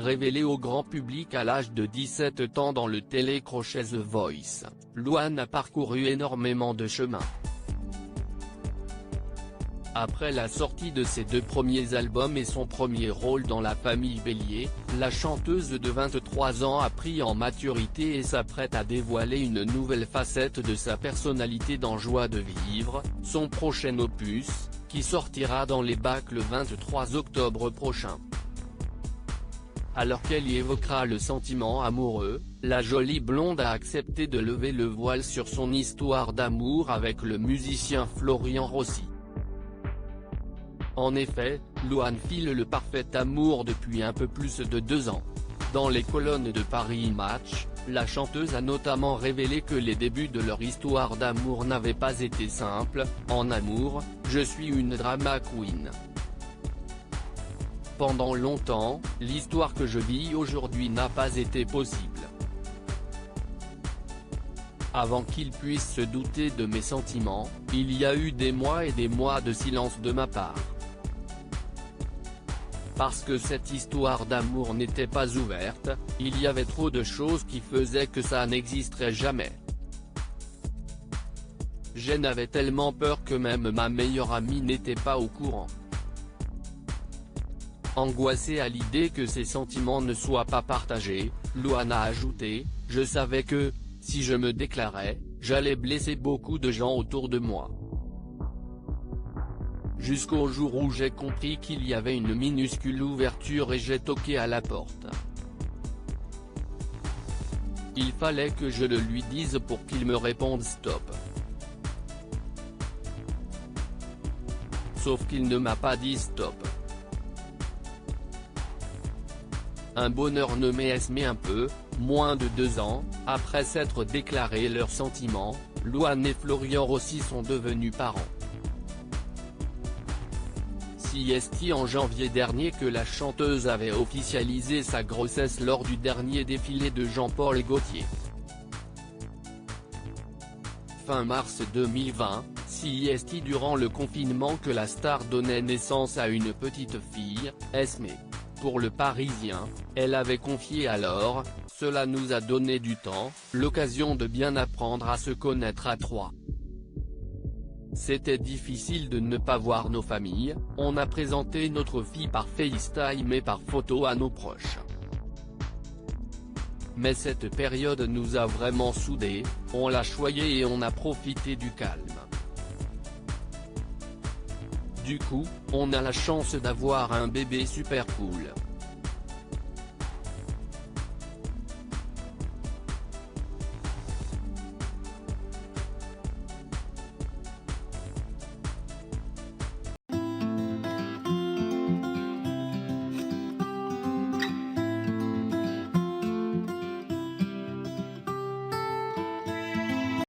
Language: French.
Révélée au grand public à l'âge de 17 ans dans le télécrochet The Voice, Louane a parcouru énormément de chemin. Après la sortie de ses 2 premiers albums et son premier rôle dans La Famille Bélier, la chanteuse de 23 ans a pris en maturité et s'apprête à dévoiler une nouvelle facette de sa personnalité dans Joie de vivre, son prochain opus, qui sortira dans les bacs le 23 octobre prochain. Alors qu'elle y évoquera le sentiment amoureux, la jolie blonde a accepté de lever le voile sur son histoire d'amour avec le musicien Florian Rossi. En effet, Louane file le parfait amour depuis un peu plus de 2 ans. Dans les colonnes de Paris Match, la chanteuse a notamment révélé que les débuts de leur histoire d'amour n'avaient pas été simples. En amour, je suis une drama queen. Pendant longtemps, l'histoire que je vis aujourd'hui n'a pas été possible. Avant qu'il puisse se douter de mes sentiments, il y a eu des mois et des mois de silence de ma part. Parce que cette histoire d'amour n'était pas ouverte, il y avait trop de choses qui faisaient que ça n'existerait jamais. J'en avais tellement peur que même ma meilleure amie n'était pas au courant. Angoissée à l'idée que ses sentiments ne soient pas partagés, Louane a ajouté « Je savais que, si je me déclarais, j'allais blesser beaucoup de gens autour de moi. Jusqu'au jour où j'ai compris qu'il y avait une minuscule ouverture et j'ai toqué à la porte. Il fallait que je le lui dise pour qu'il me réponde stop. Sauf qu'il ne m'a pas dit stop. Un bonheur nommé mais un peu, moins de 2 ans, après s'être déclaré leurs sentiments, Louane et Florian Rossi sont devenus parents. C'est en janvier dernier que la chanteuse avait officialisé sa grossesse lors du dernier défilé de Jean-Paul Gaultier. Fin mars 2020, c'est durant le confinement que la star donnait naissance à une petite fille, Esmé. Pour Le Parisien, elle avait confié alors « Cela nous a donné du temps, l'occasion de bien apprendre à se connaître à 3. C'était difficile de ne pas voir nos familles, on a présenté notre fille par FaceTime et par photo à nos proches. Mais cette période nous a vraiment soudés, on l'a choyé et on a profité du calme. Du coup, on a la chance d'avoir un bébé super cool.